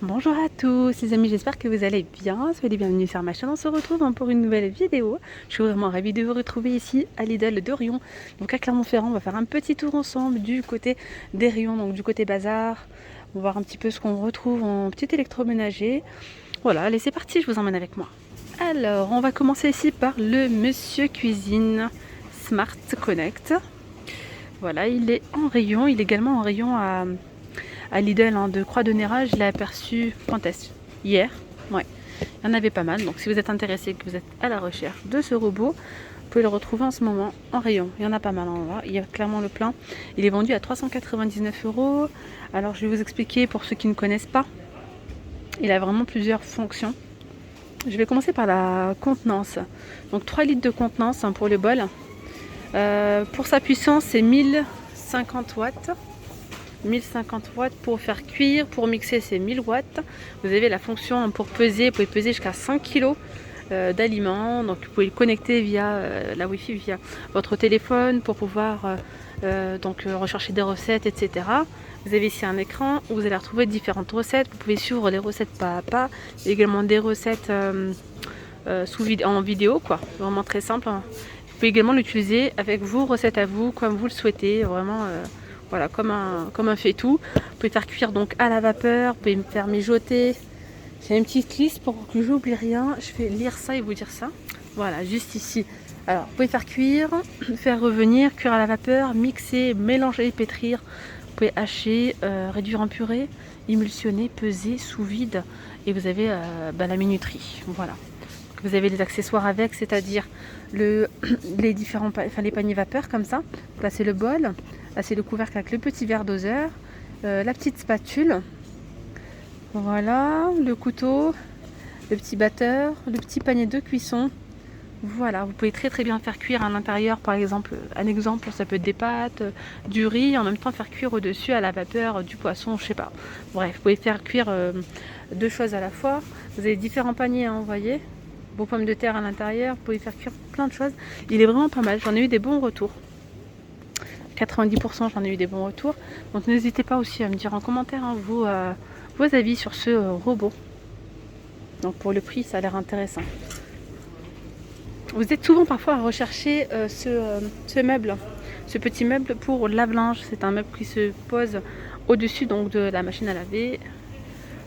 Bonjour à tous les amis, j'espère que vous allez bien. Soyez les bienvenus sur ma chaîne. On se retrouve pour une nouvelle vidéo. Je suis vraiment ravie de vous retrouver ici à Lidl de Rion. Donc à Clermont-Ferrand, on va faire un petit tour ensemble du côté des rayons, donc du côté bazar. On va voir un petit peu ce qu'on retrouve en petit électroménager. Voilà, allez c'est parti, je vous emmène avec moi. Alors, on va commencer ici par le Monsieur Cuisine Smart Connect. Voilà, il est en rayon, il est également en rayon à Lidl de Croix de Néra. Je l'ai aperçu quand est-ce hier. Ouais, il y en avait pas mal. Donc si vous êtes intéressé, que vous êtes à la recherche de ce robot, vous pouvez le retrouver en ce moment en rayon. Il y en a pas mal en là. Il y a clairement le plein. Il est vendu à 399 €. Alors je vais vous expliquer pour ceux qui ne connaissent pas. Il a vraiment plusieurs fonctions. Je vais commencer par la contenance. Donc 3 litres de contenance pour le bol. Pour sa puissance, c'est 1050 watts. 1050 watts pour faire cuire, pour mixer c'est 1000 watts. Vous avez la fonction pour peser, vous pouvez peser jusqu'à 5 kg d'aliments. Donc vous pouvez le connecter via la Wi-Fi, via votre téléphone pour pouvoir rechercher des recettes, etc. Vous avez ici un écran où vous allez retrouver différentes recettes. Vous pouvez suivre les recettes pas à pas. Également des recettes en vidéo, quoi. Vraiment très simple. Vous pouvez également l'utiliser avec vos recettes à vous, comme vous le souhaitez. Vraiment. Voilà, comme un fait-tout. Vous pouvez faire cuire donc à la vapeur, vous pouvez me faire mijoter. J'ai une petite liste pour que j'oublie rien. Je vais lire ça et vous dire ça. Voilà, juste ici. Alors, vous pouvez faire cuire, faire revenir, cuire à la vapeur, mixer, mélanger, pétrir. Vous pouvez hacher, réduire en purée, émulsionner, peser, sous vide. Et vous avez la minuterie. Voilà. Vous avez les accessoires avec, c'est-à-dire les paniers vapeur comme ça. Placez le bol. Là, c'est le couvercle avec le petit verre doseur, la petite spatule, voilà, le couteau, le petit batteur, le petit panier de cuisson. Voilà, vous pouvez très très bien faire cuire à l'intérieur, par exemple, un exemple, ça peut être des pâtes, du riz, en même temps faire cuire au-dessus à la vapeur du poisson, je sais pas. Bref, vous pouvez faire cuire deux choses à la fois. Vous avez différents paniers, vous voyez, vos pommes de terre à l'intérieur, vous pouvez faire cuire plein de choses. Il est vraiment pas mal, j'en ai eu des bons retours. 90% j'en ai eu des bons retours. Donc n'hésitez pas aussi à me dire en commentaire vos avis sur ce robot. Donc pour le prix, ça a l'air intéressant. Vous êtes souvent parfois à rechercher ce meuble, ce petit meuble pour lave-linge. C'est un meuble qui se pose au-dessus donc de la machine à laver.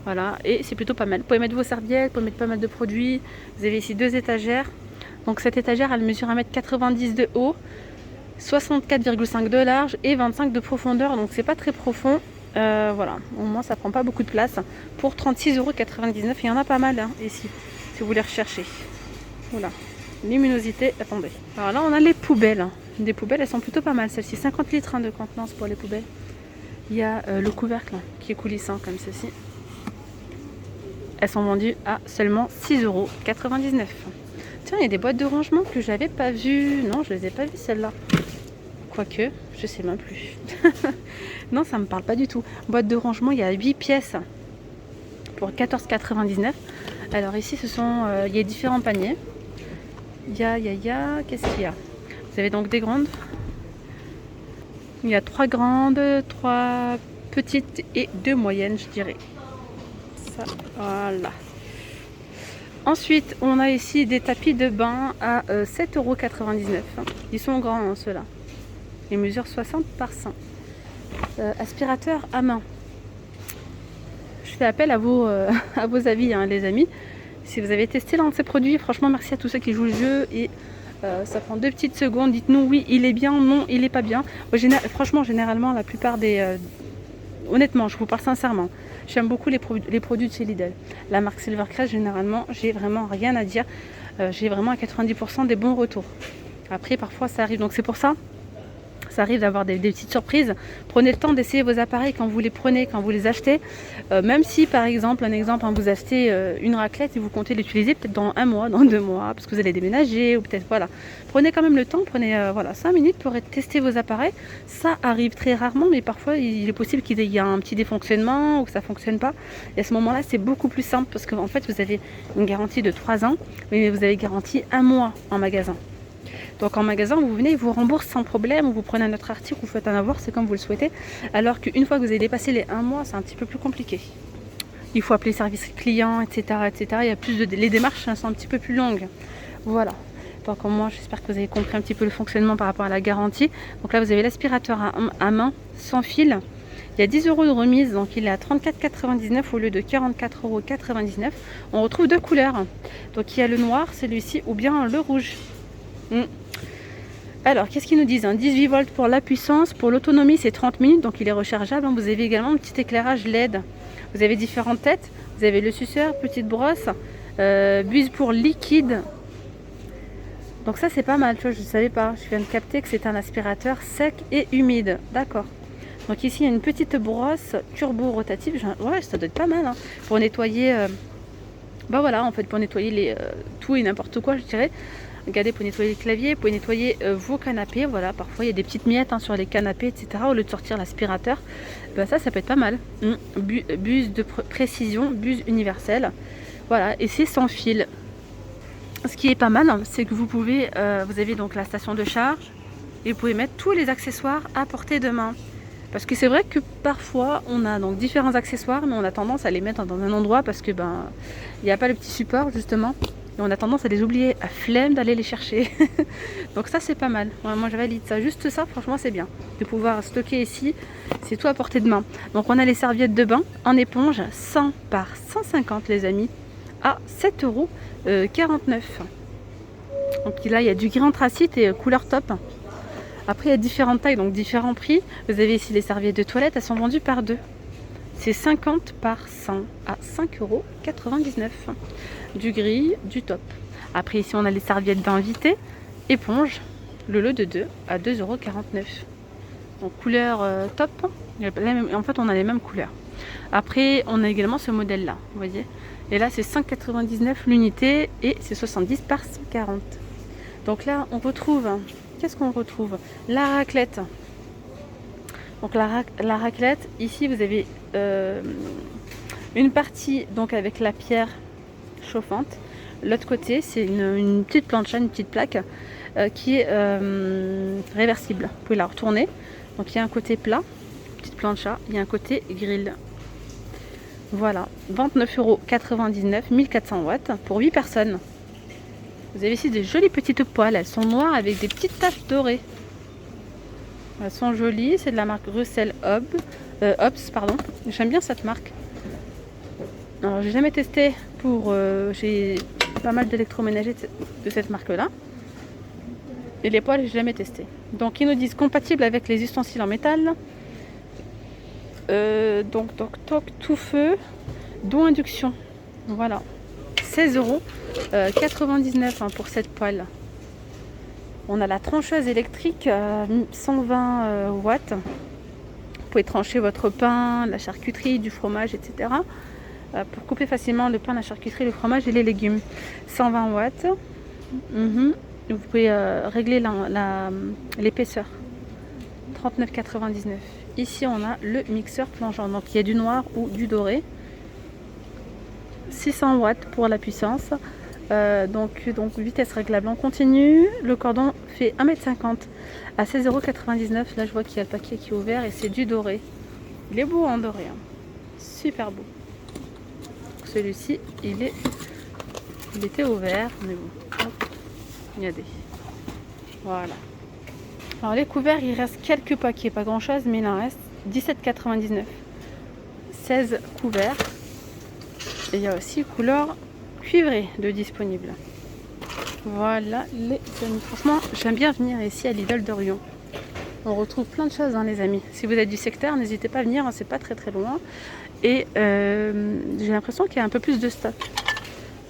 Voilà, et c'est plutôt pas mal. Vous pouvez mettre vos serviettes, vous pouvez mettre pas mal de produits. Vous avez ici 2 étagères. Donc cette étagère, elle mesure 1,90 m de haut, 64,5 de large et 25 de profondeur, donc c'est pas très profond. Voilà, au moins ça prend pas beaucoup de place. Pour 36,99 €, il y en a pas mal ici, si vous les recherchez. Voilà, luminosité, attendez. Alors là, on a les poubelles. Des poubelles, elles sont plutôt pas mal, celles-ci. 50 litres de contenance pour les poubelles. Il y a le couvercle qui est coulissant comme ceci. Elles sont vendues à seulement 6,99 €. Tiens, il y a des boîtes de rangement que j'avais pas vues. Non, je les ai pas vues celles-là. Quoique, je sais même plus. Non, ça me parle pas du tout. Boîte de rangement, il y a 8 pièces pour 14,99 €. Alors ici, il y a différents paniers. Qu'est-ce qu'il y a? Vous avez donc des grandes. Il y a 3 grandes, 3 petites et 2 moyennes, je dirais. Ça, voilà. Ensuite, on a ici des tapis de bain à 7,99 €. Ils sont grands, ceux-là. Ils mesurent 60 par 100. Aspirateur à main. Je fais appel à vos avis, les amis. Si vous avez testé l'un de ces produits, franchement, merci à tous ceux qui jouent le jeu. Et ça prend 2 petites secondes. Dites-nous oui, il est bien, non, il est pas bien. Franchement, généralement, la plupart des... honnêtement, je vous parle sincèrement. J'aime beaucoup les produits de chez Lidl. La marque Silvercrest, généralement, j'ai vraiment rien à dire. J'ai vraiment à 90% des bons retours. Après, parfois, ça arrive. Donc, c'est pour ça. Ça arrive d'avoir des petites surprises. Prenez le temps d'essayer vos appareils quand vous les prenez, quand vous les achetez. Même si, par exemple, vous achetez une raclette et vous comptez l'utiliser peut-être dans 1 mois, dans 2 mois, parce que vous allez déménager ou peut-être, voilà. Prenez quand même le temps, prenez 5 minutes pour tester vos appareils. Ça arrive très rarement, mais parfois, il est possible qu'il y ait un petit dysfonctionnement ou que ça ne fonctionne pas. Et à ce moment-là, c'est beaucoup plus simple parce qu'en fait, vous avez une garantie de 3 ans, mais vous avez garantie 1 mois en magasin. Donc en magasin, vous venez, ils vous remboursent sans problème, ou vous prenez un autre article, vous faites un avoir, c'est comme vous le souhaitez. Alors qu'une fois que vous avez dépassé les 1 mois, c'est un petit peu plus compliqué. il faut appeler service client, etc., etc. Il y a plus de... Les démarches sont un petit peu plus longues. Voilà. Donc moi, j'espère que vous avez compris un petit peu le fonctionnement par rapport à la garantie. Donc là, vous avez l'aspirateur à main sans fil. Il y a 10 € de remise, donc il est à 34,99 € au lieu de 44,99 €. On retrouve deux couleurs. Donc il y a le noir, celui-ci, ou bien le rouge. Alors, qu'est-ce qu'ils nous disent, 18 volts pour la puissance, pour l'autonomie c'est 30 minutes, donc il est rechargeable. Vous avez également un petit éclairage LED. Vous avez différentes têtes, vous avez le suceur, petite brosse, buse pour liquide. Donc ça c'est pas mal, tu vois, je ne savais pas. Je viens de capter que c'est un aspirateur sec et humide. D'accord. Donc ici il y a une petite brosse turbo rotative. Ouais, ça doit être pas mal pour nettoyer. Bah voilà, en fait pour nettoyer tout et n'importe quoi, je dirais. Regardez, pour nettoyer les claviers, pour nettoyer vos canapés. Voilà, parfois il y a des petites miettes sur les canapés, etc. Au lieu de sortir l'aspirateur, bah ça peut être pas mal. Buse de précision, buse universelle. Voilà, et c'est sans fil. Ce qui est pas mal, c'est que vous pouvez, vous avez donc la station de charge et vous pouvez mettre tous les accessoires à portée de main. Parce que c'est vrai que parfois on a donc différents accessoires, mais on a tendance à les mettre dans un endroit parce que il n'y a pas le petit support justement. Et on a tendance à les oublier, à flemme d'aller les chercher. Donc ça c'est pas mal. Ouais, moi je valide ça. Juste ça, franchement c'est bien. De pouvoir stocker ici, c'est tout à portée de main. Donc on a les serviettes de bain en éponge 100 par 150 les amis, à 7,49 €. Donc là il y a du gris anthracite et couleur top. Après il y a différentes tailles, donc différents prix. Vous avez ici les serviettes de toilette, elles sont vendues par deux. C'est 50 par 100 à 5,99 €. Du gris, du top. Après ici on a les serviettes d'invité, éponge, le lot de 2 à 2,49 €. Donc couleur top. En fait on a les mêmes couleurs. Après on a également ce modèle là, vous voyez. Et là c'est 5,99 € l'unité et c'est 70 par 140. Donc là on retrouve, qu'est-ce qu'on retrouve? La raclette. Donc la raclette, ici vous avez une partie donc avec la pierre chauffante. L'autre côté c'est une petite plancha, une petite plaque qui est réversible. Vous pouvez la retourner. Donc il y a un côté plat, petite plancha, il y a un côté grill. Voilà, 29,99 €, 1400 watts pour 8 personnes. Vous avez ici des jolies petites poêles, elles sont noires avec des petites taches dorées. Elles sont jolies, c'est de la marque Russell Hobbs, pardon. J'aime bien cette marque. Alors j'ai jamais testé j'ai pas mal d'électroménagers de cette marque là. Et les poêles j'ai jamais testé. Donc ils nous disent compatible avec les ustensiles en métal. Donc tout feu, dont induction. Voilà. 16,99 € pour cette poêle. On a la trancheuse électrique 120 watts. Vous pouvez trancher votre pain, la charcuterie, du fromage, etc. Pour couper facilement le pain, la charcuterie, le fromage et les légumes. 120 watts. Vous pouvez régler l'épaisseur. 39,99 €. Ici on a le mixeur plongeant. Donc il y a du noir ou du doré. 600 watts pour la puissance. Donc vitesse réglable en continu. Le cordon fait 1,50 m à 16,99 €. Là je vois qu'il y a le paquet qui est ouvert et c'est du doré. Il est beau en doré, super beau. Celui-ci il était ouvert, mais bon, hop, regardez. Voilà. Alors les couverts, il reste quelques paquets, pas grand chose, mais il en reste 17,99 €. 16 couverts. Et il y a aussi couleur cuivrée de disponible. Voilà les amis. Franchement, j'aime bien venir ici à Lidl d'Orion. On retrouve plein de choses, les amis. Si vous êtes du secteur, n'hésitez pas à venir, c'est pas très loin. Et j'ai l'impression qu'il y a un peu plus de stock.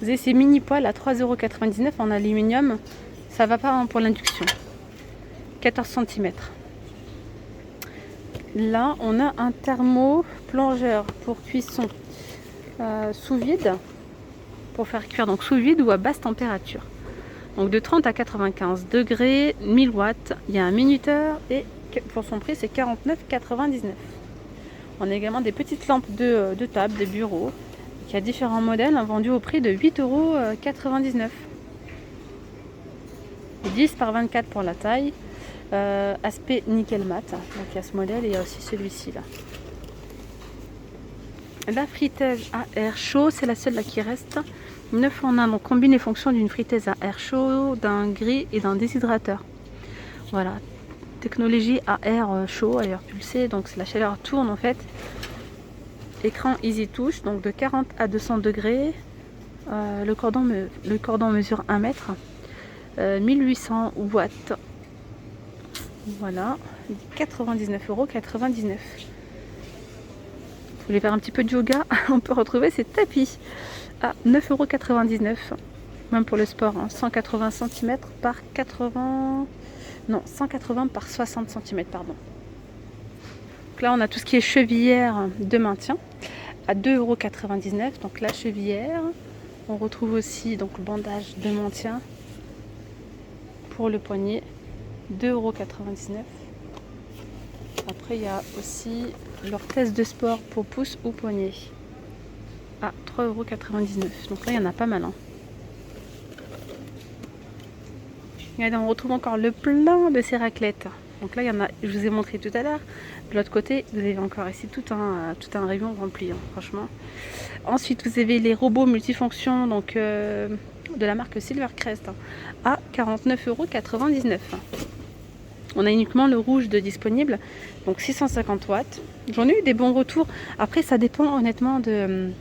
Vous avez ces mini poêles à 3,99 € en aluminium. Ça va pas pour l'induction. 14 cm. Là, on a un thermo-plongeur pour cuisson sous vide. Pour faire cuire donc sous vide ou à basse température. Donc de 30 à 95 degrés, 1000 watts. Il y a un minuteur et pour son prix, c'est 49,99 €. On a également des petites lampes de table, des bureaux. Il y a différents modèles vendus au prix de 8,99 €. 10 par 24 pour la taille. Aspect nickel mat. Donc il y a ce modèle et il y a aussi celui-ci là. La friteuse à air chaud, c'est la seule là qui reste. 9 en 1, donc combine les fonctions d'une friteuse à air chaud, d'un grille et d'un déshydrateur. Voilà, technologie à air chaud, à air pulsé, donc la chaleur tourne en fait. Écran Easy Touch, donc de 40 à 200 degrés. Le cordon mesure 1 mètre. 1800 watts. Voilà, 99,99 €. Vous voulez faire un petit peu de yoga, on peut retrouver ces tapis à 9,99 €. Même pour le sport, hein, 180 cm par 80... Non, 180 par 60 cm, pardon. Donc là, on a tout ce qui est chevillère de maintien à 2,99 €. Donc la chevillère. On retrouve aussi donc, le bandage de maintien pour le poignet, 2,99 €. Après, il y a aussi l'orthèse de sport pour pouce ou poignet à 3,99 €. Donc là, il y en a pas mal. Hein. Regardez, on retrouve encore le plein de ces raclettes. Donc là, il y en a, je vous ai montré tout à l'heure. De l'autre côté, vous avez encore ici tout un rayon rempli, hein, franchement. Ensuite, vous avez les robots multifonctions donc, de la marque Silvercrest hein, à 49,99 €. On a uniquement le rouge de disponible, donc 650 watts. J'en ai eu des bons retours. Après, ça dépend honnêtement de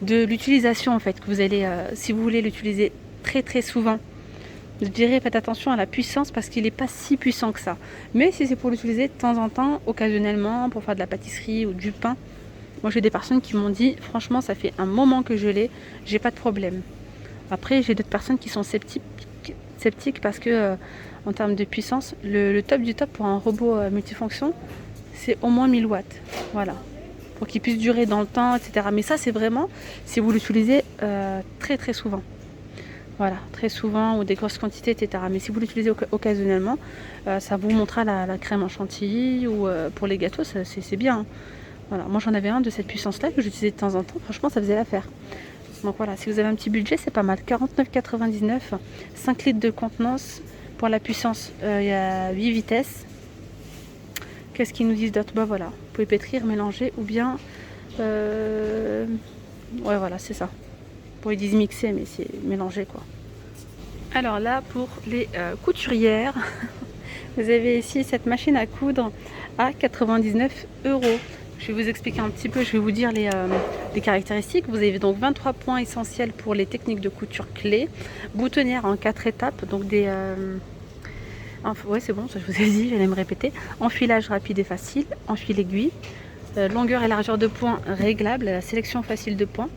l'utilisation en fait. Que vous allez, si vous voulez l'utiliser très très souvent, je dirais faites attention à la puissance parce qu'il n'est pas si puissant que ça. Mais si c'est pour l'utiliser de temps en temps, occasionnellement, pour faire de la pâtisserie ou du pain, moi j'ai des personnes qui m'ont dit franchement ça fait un moment que je l'ai, j'ai pas de problème. Après j'ai d'autres personnes qui sont sceptiques parce que en termes de puissance, le top du top pour un robot multifonction, c'est au moins 1000 watts. Voilà. Pour qu'il puisse durer dans le temps, etc. Mais ça c'est vraiment si vous l'utilisez très très souvent. Voilà, très souvent ou des grosses quantités, etc. Mais si vous l'utilisez occasionnellement, ça vous montrera la crème en chantilly ou pour les gâteaux, c'est bien. Hein. Voilà, moi j'en avais un de cette puissance-là que j'utilisais de temps en temps. Franchement, ça faisait l'affaire. Donc voilà, si vous avez un petit budget, c'est pas mal. 49,99 €, 5 litres de contenance. Pour la puissance, il y a 8 vitesses. Qu'est-ce qu'ils nous disent d'autre? Bah voilà, vous pouvez pétrir, mélanger ou bien... ouais, voilà, c'est ça. Bon, ils disent mixer, mais c'est mélanger quoi. Alors là, pour les couturières, vous avez ici cette machine à coudre à 99 €. Je vais vous expliquer un petit peu, je vais vous dire les caractéristiques. Vous avez donc 23 points essentiels pour les techniques de couture clés. Boutonnière en 4 étapes, donc des... ouais, c'est bon, ça je vous ai dit, j'allais me répéter. Enfilage rapide et facile, enfile aiguille. Longueur et largeur de points réglable, la sélection facile de points.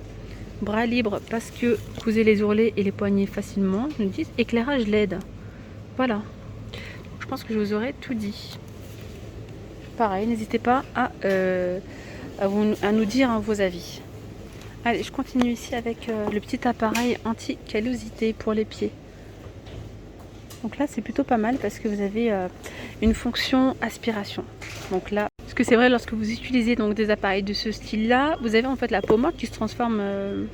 Bras libre parce que cousez les ourlets et les poignets facilement. Ils nous disent éclairage LED. Voilà. Je pense que je vous aurais tout dit. Pareil, n'hésitez pas à nous dire hein, vos avis. Allez, je continue ici avec le petit appareil anti-callosité pour les pieds. Donc là, c'est plutôt pas mal parce que vous avez une fonction aspiration. Donc là, parce que c'est vrai, lorsque vous utilisez donc des appareils de ce style-là, vous avez en fait la peau morte qui se transforme,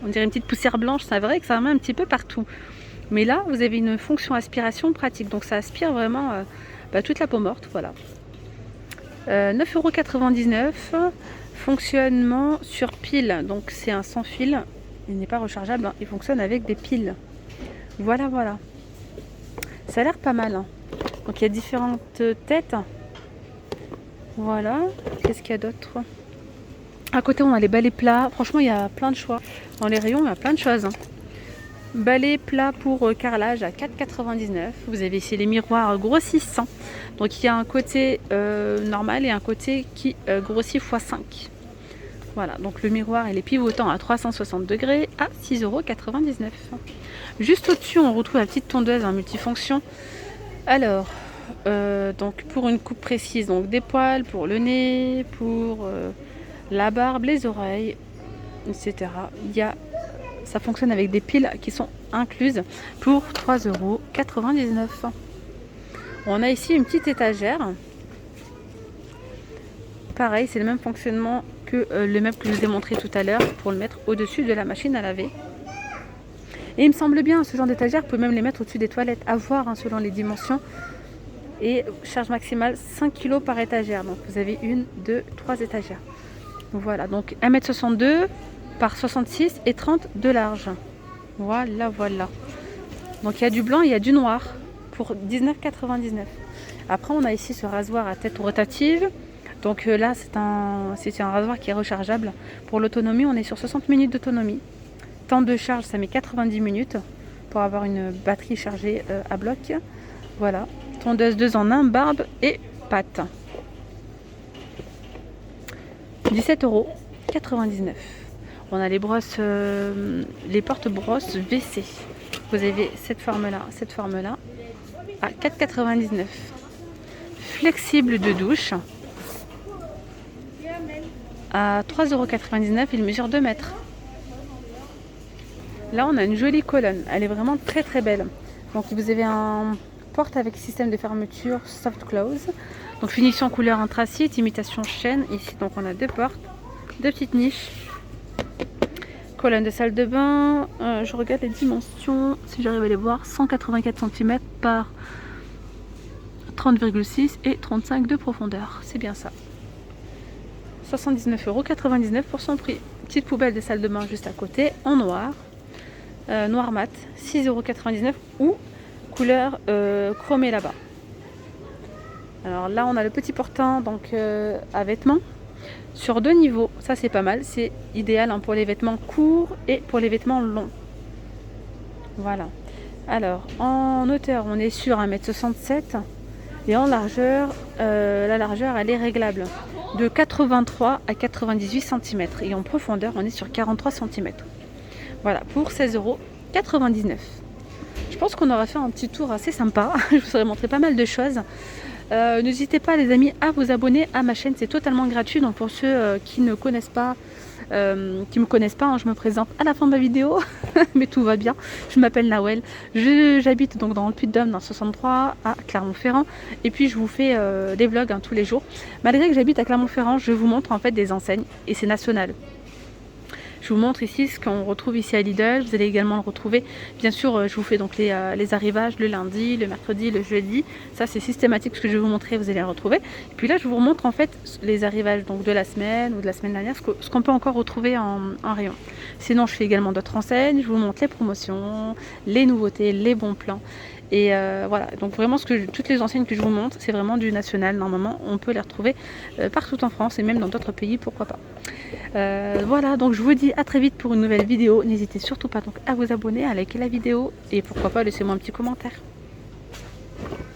on dirait une petite poussière blanche. C'est vrai que ça remet un petit peu partout. Mais là, vous avez une fonction aspiration pratique. Donc ça aspire vraiment toute la peau morte. Voilà. 9,99 €. Fonctionnement sur pile. Donc c'est un sans fil. Il n'est pas rechargeable. Hein. Il fonctionne avec des piles. Voilà, voilà. Ça a l'air pas mal. Hein. Donc il y a différentes têtes. Voilà. Qu'est-ce qu'il y a d'autre? À côté, on a les balais plats. Franchement, il y a plein de choix. Dans les rayons, il y a plein de choses. Hein. Balai plat pour carrelage à 4,99 €. Vous avez ici les miroirs grossissants. Donc il y a un côté normal et un côté qui grossit x5. Voilà, donc le miroir il est pivotant à 360 degrés à 6,99 €. Juste au-dessus, on retrouve la petite tondeuse en multifonction. Alors, donc pour une coupe précise, donc des poils pour le nez, pour la barbe, les oreilles, etc. Ça fonctionne avec des piles qui sont incluses pour 3,99 €. On a ici une petite étagère. Pareil, c'est le même fonctionnement que le meuble que je vous ai montré tout à l'heure pour le mettre au-dessus de la machine à laver. Et il me semble bien, ce genre d'étagère, vous pouvez même les mettre au-dessus des toilettes, à voir hein, selon les dimensions. Et charge maximale 5 kg par étagère. Donc vous avez 1, 2, 3 étagères. Voilà, donc 1,62 m par 66 et 30 de large. Voilà, voilà. Donc il y a du blanc, il y a du noir pour 19,99 €. Après, on a ici ce rasoir à tête rotative. Donc là, c'est un rasoir qui est rechargeable. Pour l'autonomie, on est sur 60 minutes d'autonomie. Temps de charge, ça met 90 minutes pour avoir une batterie chargée à bloc. Voilà. Tondeuse 2 en 1, barbe et pâte. 17,99 €. On a les brosses, les porte-brosses WC. Vous avez cette forme-là à 4,99 €. Flexible de douche à 3,99 €. Il mesure 2 mètres. Là, on a une jolie colonne. Elle est vraiment très très belle. Donc, vous avez un porte avec système de fermeture soft close. Donc, finition couleur anthracite, imitation chêne. Ici, donc, on a deux portes, deux petites niches. Colonne de salle de bain. Je regarde les dimensions, si j'arrive à les voir. 184 cm par 30,6 et 35 de profondeur. C'est bien ça. 79,99 € pour son prix. Petite poubelle de salle de bain juste à côté, en noir. Noir mat, 6,99 € ou couleur chromée là-bas. Alors là, on a le petit portant donc à vêtements sur 2 niveaux. Ça, c'est pas mal. C'est idéal pour les vêtements courts et pour les vêtements longs. Voilà. Alors, en hauteur, on est sur 1,67 m. Et en largeur, la largeur, elle est réglable. De 83 à 98 cm. Et en profondeur, on est sur 43 cm. Voilà, pour 16,99 €. Je pense qu'on aura fait un petit tour assez sympa. Je vous aurais montré pas mal de choses. N'hésitez pas, les amis, à vous abonner à ma chaîne. C'est totalement gratuit. Donc pour ceux qui ne connaissent pas, je me présente à la fin de ma vidéo. Mais tout va bien. Je m'appelle Nawel. J'habite donc dans le Puy-de-Dôme, dans le 63, à Clermont-Ferrand. Et puis je vous fais des vlogs tous les jours. Malgré que j'habite à Clermont-Ferrand, je vous montre en fait des enseignes. Et c'est national. Je vous montre ici ce qu'on retrouve ici à Lidl. Vous allez également le retrouver. Bien sûr, je vous fais donc les arrivages le lundi, le mercredi, le jeudi. Ça, c'est systématique ce que je vais vous montrer. Vous allez le retrouver. Et puis là, je vous remontre en fait les arrivages donc de la semaine ou de la semaine dernière, ce qu'on peut encore retrouver en rayon. Sinon, je fais également d'autres enseignes. Je vous montre les promotions, les nouveautés, les bons plans. Et voilà, donc vraiment toutes les enseignes que je vous montre, c'est vraiment du national. Normalement, on peut les retrouver partout en France et même dans d'autres pays, pourquoi pas. Voilà, donc je vous dis à très vite pour une nouvelle vidéo. N'hésitez surtout pas donc à vous abonner, à liker la vidéo et pourquoi pas laissez-moi un petit commentaire.